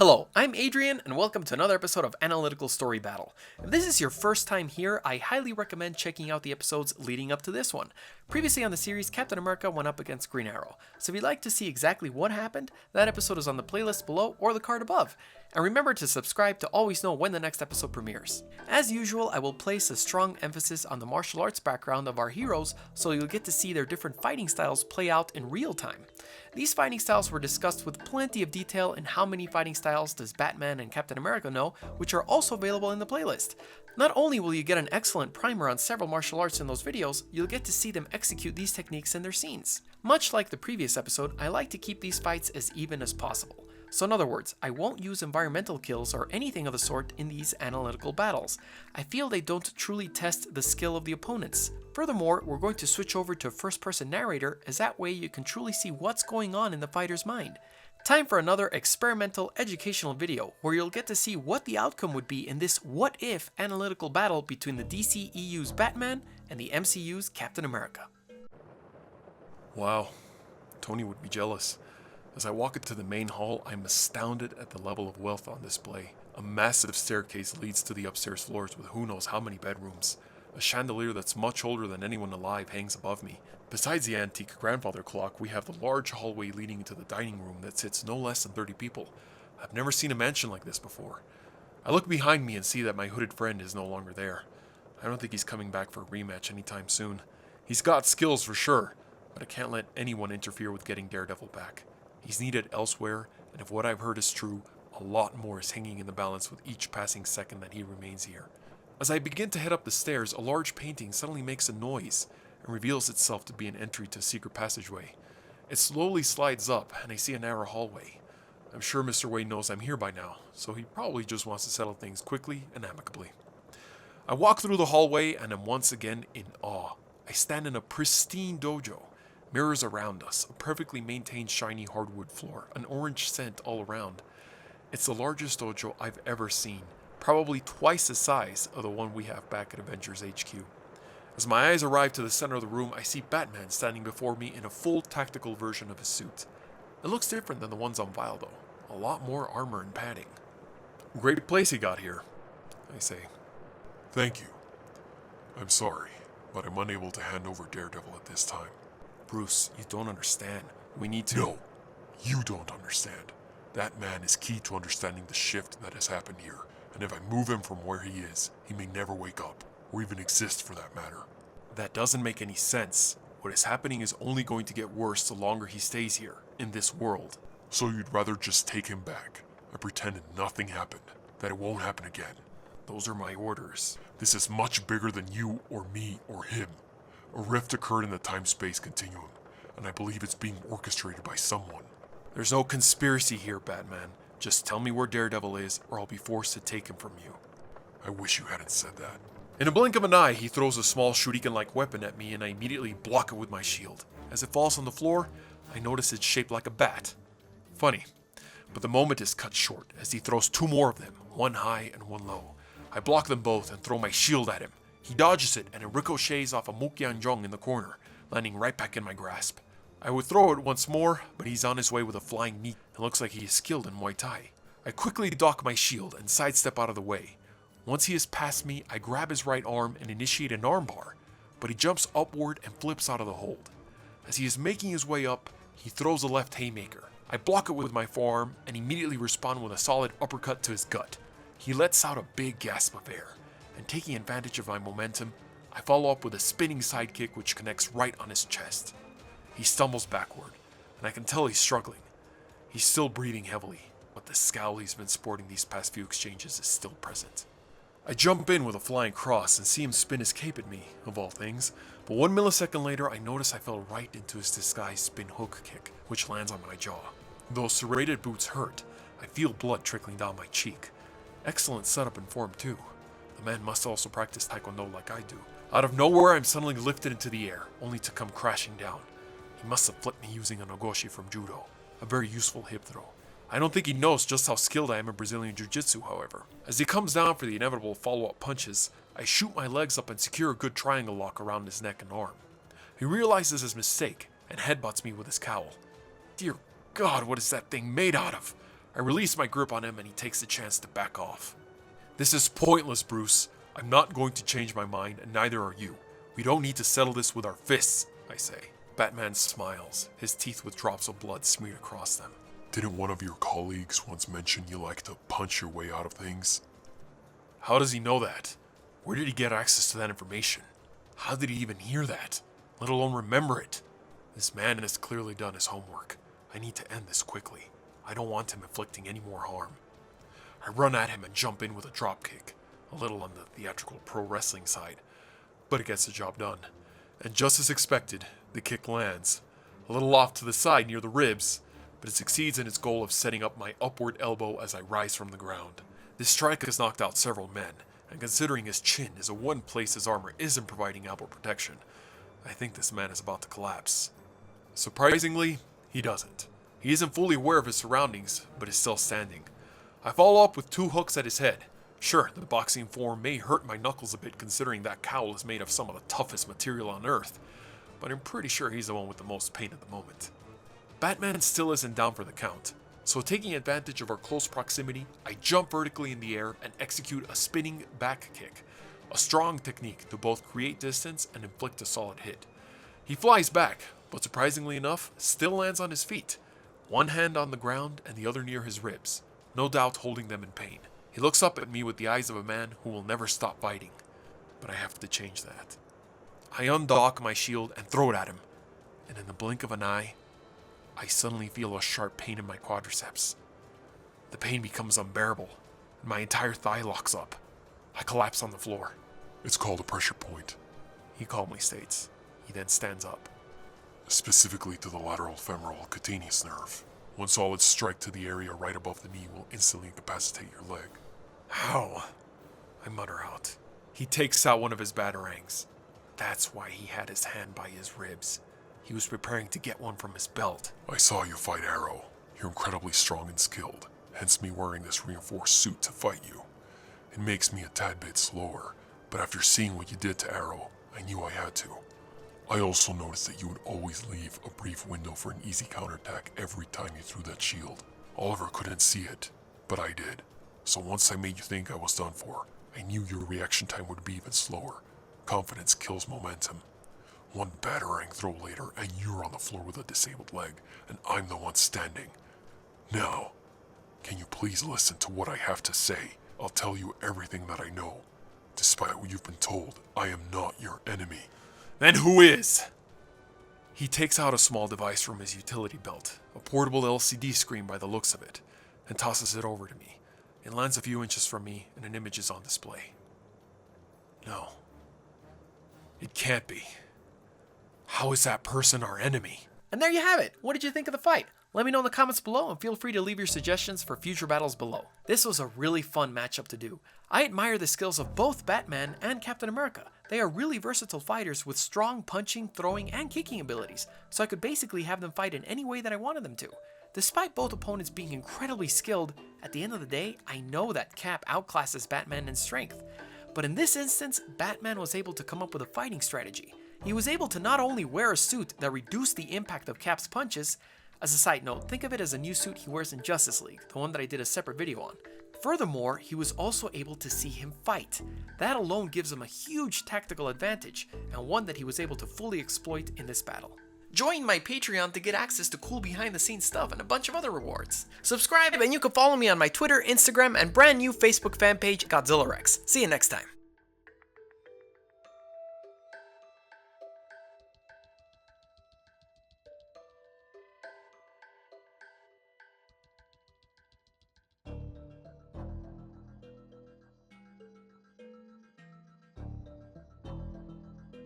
Hello, I'm Adrian, and welcome to another episode of Analytical Story Battle. If this is your first time here, I highly recommend checking out the episodes leading up to this one. Previously on the series, Captain America went up against Green Arrow, so if you'd like to see exactly what happened, that episode is on the playlist below or the card above. And remember to subscribe to always know when the next episode premieres. As usual, I will place a strong emphasis on the martial arts background of our heroes, so you'll get to see their different fighting styles play out in real time. These fighting styles were discussed with plenty of detail in How Many Fighting Styles Does Batman and Captain America Know, which are also available in the playlist. Not only will you get an excellent primer on several martial arts in those videos, you'll get to see them execute these techniques in their scenes. Much like the previous episode, I like to keep these fights as even as possible. So in other words, I won't use environmental kills or anything of the sort in these analytical battles. I feel they don't truly test the skill of the opponents. Furthermore, we're going to switch over to a first-person narrator, as that way you can truly see what's going on in the fighter's mind. Time for another experimental educational video, where you'll get to see what the outcome would be in this what-if analytical battle between the DCEU's Batman and the MCU's Captain America. Wow, Tony would be jealous. As I walk into the main hall, I'm astounded at the level of wealth on display. A massive staircase leads to the upstairs floors with who knows how many bedrooms. A chandelier that's much older than anyone alive hangs above me. Besides the antique grandfather clock, we have the large hallway leading into the dining room that sits no less than 30 people. I've never seen a mansion like this before. I look behind me and see that my hooded friend is no longer there. I don't think he's coming back for a rematch anytime soon. He's got skills for sure, but I can't let anyone interfere with getting Daredevil back. He's needed elsewhere, and if what I've heard is true, a lot more is hanging in the balance with each passing second that he remains here. As I begin to head up the stairs, a large painting suddenly makes a noise and reveals itself to be an entry to a secret passageway. It slowly slides up, and I see a narrow hallway. I'm sure Mr. Wayne knows I'm here by now, so he probably just wants to settle things quickly and amicably. I walk through the hallway and am once again in awe. I stand in a pristine dojo. Mirrors around us, a perfectly maintained shiny hardwood floor, an orange scent all around. It's the largest dojo I've ever seen, probably twice the size of the one we have back at Avengers HQ. As my eyes arrive to the center of the room, I see Batman standing before me in a full tactical version of his suit. It looks different than the ones on file though, a lot more armor and padding. Great place he got here, I say. Thank you. I'm sorry, but I'm unable to hand over Daredevil at this time. Bruce, you don't understand. We need to... No, you don't understand. That man is key to understanding the shift that has happened here, and if I move him from where he is, he may never wake up, or even exist for that matter. That doesn't make any sense. What is happening is only going to get worse the longer he stays here, in this world. So you'd rather just take him back, and pretend nothing happened, that it won't happen again. Those are my orders. This is much bigger than you, or me, or him. A rift occurred in the time-space continuum, and I believe it's being orchestrated by someone. There's no conspiracy here, Batman. Just tell me where Daredevil is, or I'll be forced to take him from you. I wish you hadn't said that. In a blink of an eye, he throws a small shuriken-like weapon at me, and I immediately block it with my shield. As it falls on the floor, I notice it's shaped like a bat. Funny, but the moment is cut short, as he throws two more of them, one high and one low. I block them both and throw my shield at him. He dodges it, and it ricochets off a Mukyanjong in the corner, landing right back in my grasp. I would throw it once more, but he's on his way with a flying knee, and looks like he is skilled in Muay Thai. I quickly dock my shield and sidestep out of the way. Once he is past me, I grab his right arm and initiate an armbar, but he jumps upward and flips out of the hold. As he is making his way up, he throws a left haymaker. I block it with my forearm, and immediately respond with a solid uppercut to his gut. He lets out a big gasp of air, and taking advantage of my momentum, I follow up with a spinning sidekick which connects right on his chest. He stumbles backward, and I can tell he's struggling. He's still breathing heavily, but the scowl he's been sporting these past few exchanges is still present. I jump in with a flying cross and see him spin his cape at me, of all things, but 1 millisecond later I notice I fell right into his disguised spin hook kick, which lands on my jaw. Though serrated boots hurt, I feel blood trickling down my cheek. Excellent setup and form too. The man must also practice taekwondo like I do. Out of nowhere, I'm suddenly lifted into the air, only to come crashing down. He must have flipped me using a nogoshi from judo, a very useful hip throw. I don't think he knows just how skilled I am in Brazilian jiu-jitsu, however. As he comes down for the inevitable follow-up punches, I shoot my legs up and secure a good triangle lock around his neck and arm. He realizes his mistake and headbutts me with his cowl. Dear God, what is that thing made out of? I release my grip on him and he takes the chance to back off. This is pointless, Bruce. I'm not going to change my mind, and neither are you. We don't need to settle this with our fists, I say. Batman smiles, his teeth with drops of blood smeared across them. Didn't one of your colleagues once mention you like to punch your way out of things? How does he know that? Where did he get access to that information? How did he even hear that? Let alone remember it? This man has clearly done his homework. I need to end this quickly. I don't want him inflicting any more harm. I run at him and jump in with a dropkick, a little on the theatrical pro wrestling side, but it gets the job done. And just as expected, the kick lands, a little off to the side near the ribs, but it succeeds in its goal of setting up my upward elbow as I rise from the ground. This strike has knocked out several men, and considering his chin is the one place his armor isn't providing elbow protection, I think this man is about to collapse. Surprisingly, he doesn't. He isn't fully aware of his surroundings, but is still standing. I follow up with 2 hooks at his head. Sure, the boxing form may hurt my knuckles a bit considering that cowl is made of some of the toughest material on earth, but I'm pretty sure he's the one with the most pain at the moment. Batman still isn't down for the count, so taking advantage of our close proximity, I jump vertically in the air and execute a spinning back kick, a strong technique to both create distance and inflict a solid hit. He flies back, but surprisingly enough, still lands on his feet, one hand on the ground and the other near his ribs, no doubt holding them in pain. He looks up at me with the eyes of a man who will never stop fighting, but I have to change that. I undock my shield and throw it at him, and in the blink of an eye, I suddenly feel a sharp pain in my quadriceps. The pain becomes unbearable, and my entire thigh locks up. I collapse on the floor. It's called a pressure point. He calmly states. He then stands up. Specifically to the lateral femoral cutaneous nerve. One solid strike to the area right above the knee will instantly incapacitate your leg. How? I mutter out. He takes out one of his batarangs. That's why he had his hand by his ribs. He was preparing to get one from his belt. I saw you fight Arrow. You're incredibly strong and skilled, hence me wearing this reinforced suit to fight you. It makes me a tad bit slower, but after seeing what you did to Arrow, I knew I had to. I also noticed that you would always leave a brief window for an easy counterattack every time you threw that shield. Oliver couldn't see it, but I did. So once I made you think I was done for, I knew your reaction time would be even slower. Confidence kills momentum. One batarang throw later and you're on the floor with a disabled leg, and I'm the one standing. Now, can you please listen to what I have to say? I'll tell you everything that I know. Despite what you've been told, I am not your enemy. Then who is? He takes out a small device from his utility belt, a portable LCD screen by the looks of it, and tosses it over to me. It lands a few inches from me, and an image is on display. No. It can't be. How is that person our enemy? And there you have it. What did you think of the fight? Let me know in the comments below, and feel free to leave your suggestions for future battles below. This was a really fun matchup to do. I admire the skills of both Batman and Captain America. They are really versatile fighters with strong punching, throwing, and kicking abilities, so I could basically have them fight in any way that I wanted them to. Despite both opponents being incredibly skilled, at the end of the day, I know that Cap outclasses Batman in strength. But in this instance, Batman was able to come up with a fighting strategy. He was able to not only wear a suit that reduced the impact of Cap's punches. As a side note, think of it as a new suit he wears in Justice League, the one that I did a separate video on. Furthermore, he was also able to see him fight. That alone gives him a huge tactical advantage, and one that he was able to fully exploit in this battle. Join my Patreon to get access to cool behind the scenes stuff and a bunch of other rewards. Subscribe and you can follow me on my Twitter, Instagram, and brand new Facebook fan page, Godzillarex. See you next time.